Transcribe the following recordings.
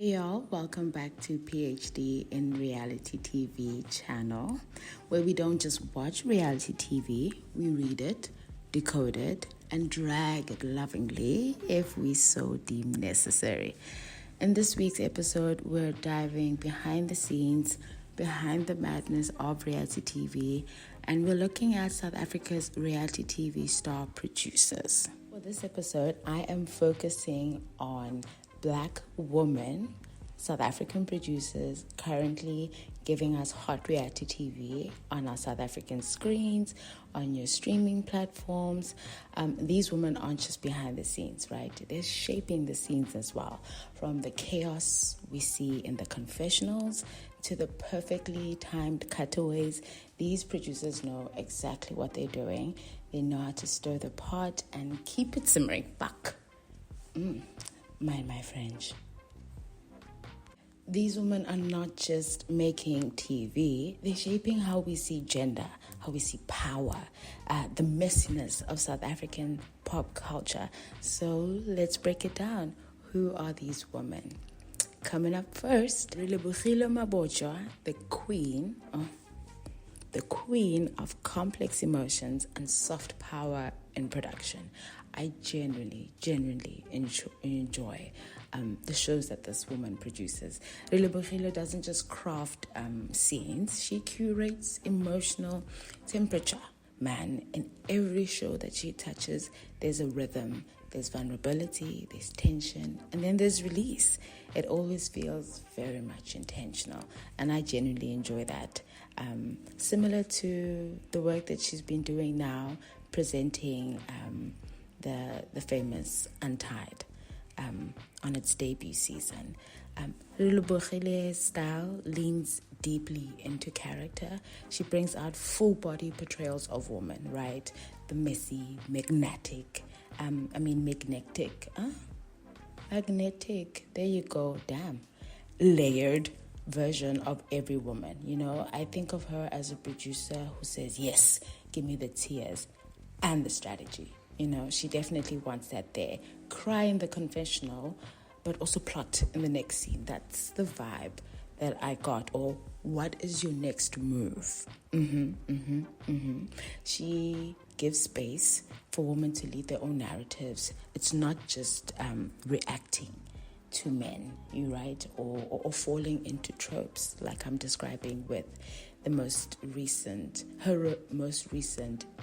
Hey y'all, welcome back to PhD in Reality TV channel, where we don't just watch reality TV, we read it, decode it, and drag it lovingly if we so deem necessary. In this week's episode, we're diving behind the scenes, behind the madness of reality TV, and we're looking at South Africa's reality TV star producers. For this episode, I am focusing on Black women, South African producers currently giving us hot reality TV on our South African screens, on your streaming platforms. These women aren't just behind the scenes, right? They're shaping the scenes as well. From the chaos we see in the confessionals to the perfectly timed cutaways, these producers know exactly what they're doing. They know how to stir the pot and keep it simmering back. Mind my French. These women are not just making TV, they're shaping how we see gender, how we see power, the messiness of South African pop culture. So let's break it down. Who are these women? Coming up first, Relebogile Mabotja, the queen of complex emotions and soft power in production. I genuinely enjoy the shows that this woman produces. Relebogile doesn't just craft scenes, she curates emotional temperature. Man, in every show that she touches, there's a rhythm, there's vulnerability, there's tension, and then there's release. It always feels very much intentional, and I genuinely enjoy that. Similar to the work that she's been doing now, presenting the famous Untied on its debut season. Relebogile's style leans deeply into character. She brings out full-body portrayals of women, right? The messy, magnetic, there you go, damn. Layered version of every woman. You know, I think of her as a producer who says, yes, give me the tears and the strategy. You know, she definitely wants that there. Cry in the confessional, but also plot in the next scene. That's the vibe that I got. Or what is your next move? She gives space for women to lead their own narratives. It's not just reacting to men, or falling into tropes like I'm describing with her most recent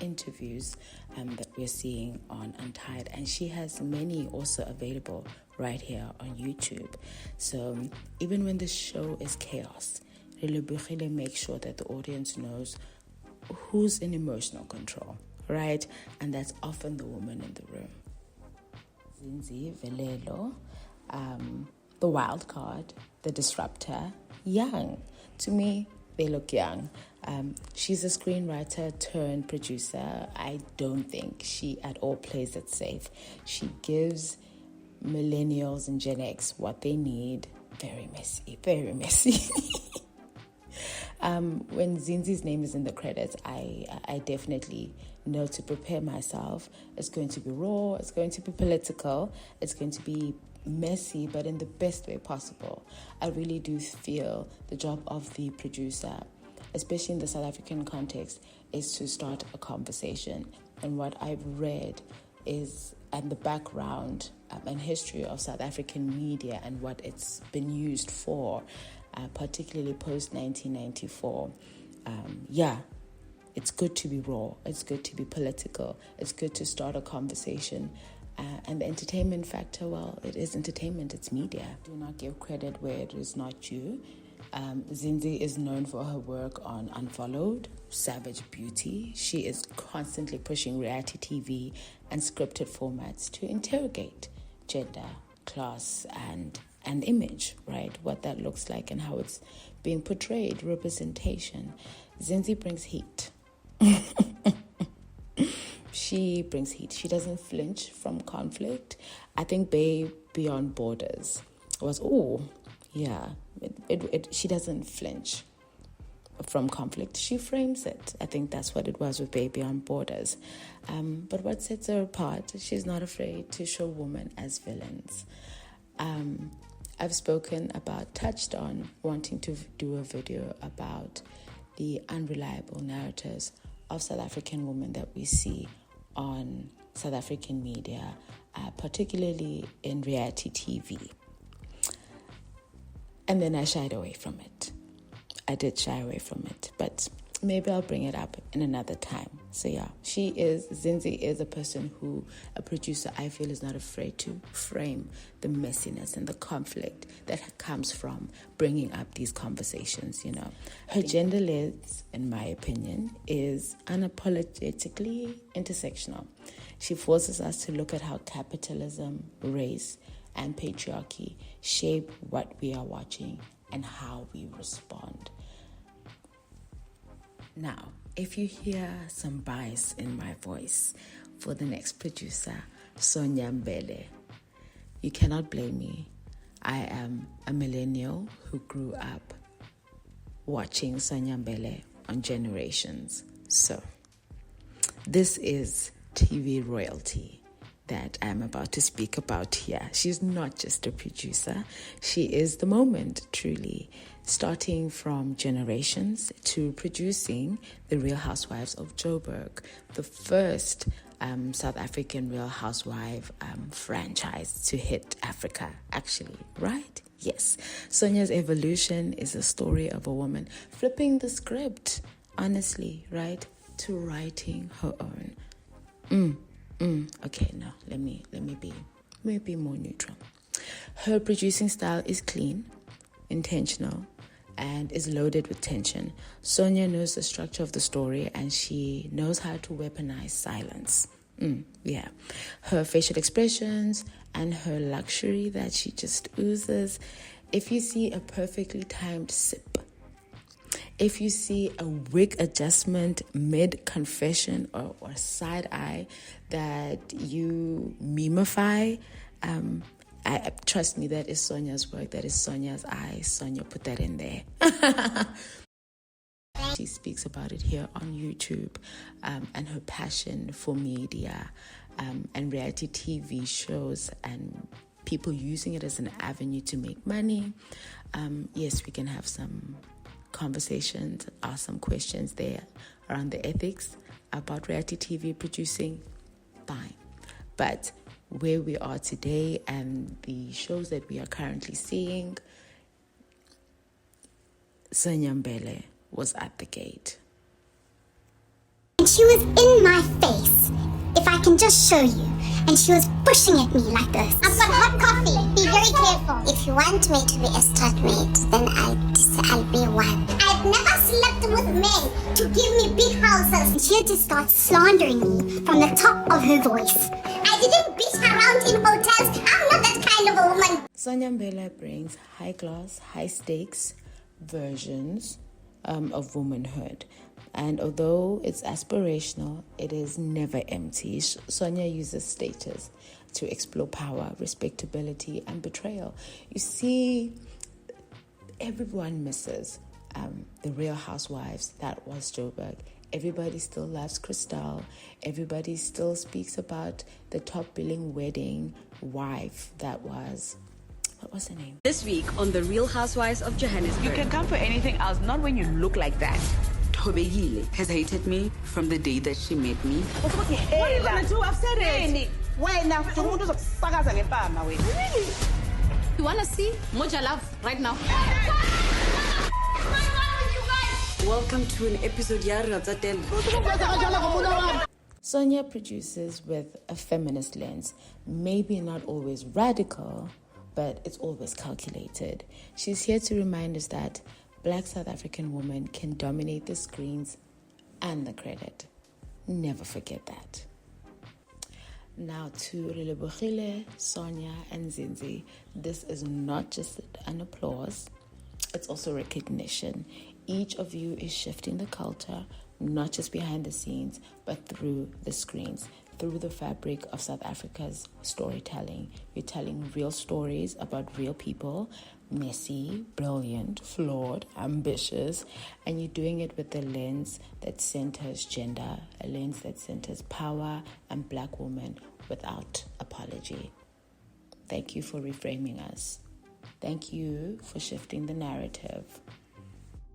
interviews that we're seeing on Untied, and she has many also available right here on YouTube. So even when the show is chaos, Relebogile makes sure that the audience knows who's in emotional control, right? And that's often the woman in the room. Zinzi Velelo, the wild card, the disruptor, young. To me, they look young. She's a screenwriter turned producer. I don't think she at all plays it safe. She gives millennials and Gen X what they need. Very messy, very messy. When Zinzi's name is in the credits, I definitely know to prepare myself. It's going to be raw, it's going to be political, it's going to be messy, but in the best way possible. I really do feel the job of the producer, especially in the South African context, is to start a conversation. And what I've read is and the background and history of South African media and what it's been used for, particularly post-1994. It's good to be raw. It's good to be political. It's good to start a conversation. And the entertainment factor, well, it is entertainment. It's media. Do not give credit where it is not due. Zinzi is known for her work on Unfollowed, Savage Beauty. She is constantly pushing reality TV and scripted formats to interrogate gender, class, and image, right? What that looks like and how it's being portrayed, representation. Zinzi brings heat. She brings heat. She doesn't flinch from conflict. I think Beyond Borders was, she doesn't flinch from conflict. She frames it. I think that's what it was with Beyond Borders. But what sets her apart, she's not afraid to show women as villains. I've touched on wanting to do a video about the unreliable narratives of South African women that we see on South African media, particularly in reality TV. And then I shied away from it. I did shy away from it, but maybe I'll bring it up in another time. So yeah, Zinzi is a producer I feel is not afraid to frame the messiness and the conflict that comes from bringing up these conversations, Her gender lens, in my opinion, is unapologetically intersectional. She forces us to look at how capitalism, race, and patriarchy shape what we are watching and how we respond. Now, if you hear some bias in my voice for the next producer, Sonia Mbele, you cannot blame me. I am a millennial who grew up watching Sonia Mbele on Generations. So, this is TV royalty that I'm about to speak about here. She's not just a producer. She is the moment, truly, starting from Generations to producing The Real Housewives of Joburg, the first South African Real Housewife franchise to hit Africa, actually, right? Yes. Sonia's evolution is a story of a woman flipping the script, honestly, right, to writing her own. Okay, no, let me be more neutral. Her producing style is clean, intentional, and is loaded with tension. Sonia knows the structure of the story, and she knows how to weaponize silence. Her facial expressions and her luxury that she just oozes. If you see a perfectly timed sip, if you see a wig adjustment mid-confession or side eye that you memify, trust me, that is Sonia's work. That is Sonia's eye. Sonia put that in there. She speaks about it here on YouTube, and her passion for media and reality TV shows and people using it as an avenue to make money. Yes, we can have some conversations, ask some questions there around the ethics about reality TV producing, fine. But where we are today and the shows that we are currently seeing, Sonia Mbele was at the gate. And she was in my face, if I can just show you. And she was pushing at me like this. I've got hot coffee. Be very careful. If you want me to be a strutmate, then I'll be one. I've never slept with men to give me big houses. And she had to start slandering me from the top of her voice. I didn't beat around in hotels. I'm not that kind of a woman. Sonia Mbele brings high class, high stakes versions of womanhood. And although it's aspirational, it is never empty. Sonia uses status to explore power, respectability, and betrayal. You see, everyone misses the Real Housewives that was Joburg. Everybody still loves Crystal. Everybody still speaks about the top billing wedding wife that was... What was her name? This week on The Real Housewives of Johannesburg. You can come for anything else, not when you look like that. Relebogile has hated me from the day that she met me. What are you going to do? I've said it. Really? You want to see Moja Love right now? Welcome to an episode Sonia produces with a feminist lens, maybe not always radical, but it's always calculated. She's here to remind us that Black South African women can dominate the screens and the credit. Never forget that. Now to Relebogile, Sonia, and Zinzi. This is not just an applause, it's also recognition. Each of you is shifting the culture, not just behind the scenes, but through the screens, through the fabric of South Africa's storytelling. You're telling real stories about real people, messy, brilliant, flawed, ambitious, and you're doing it with a lens that centers gender, a lens that centers power and Black women without apology. Thank you for reframing us. Thank you for shifting the narrative.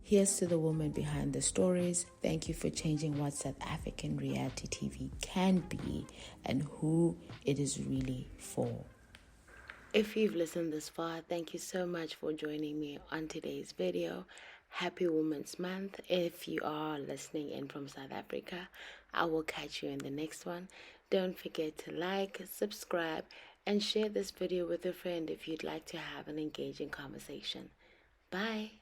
Here's to the woman behind the stories. Thank you for changing what South African reality TV can be and who it is really for. If you've listened this far, thank you so much for joining me on today's video. Happy Women's Month. If you are listening in from South Africa, I will catch you in the next one. Don't forget to like, subscribe, and share this video with a friend if you'd like to have an engaging conversation. Bye.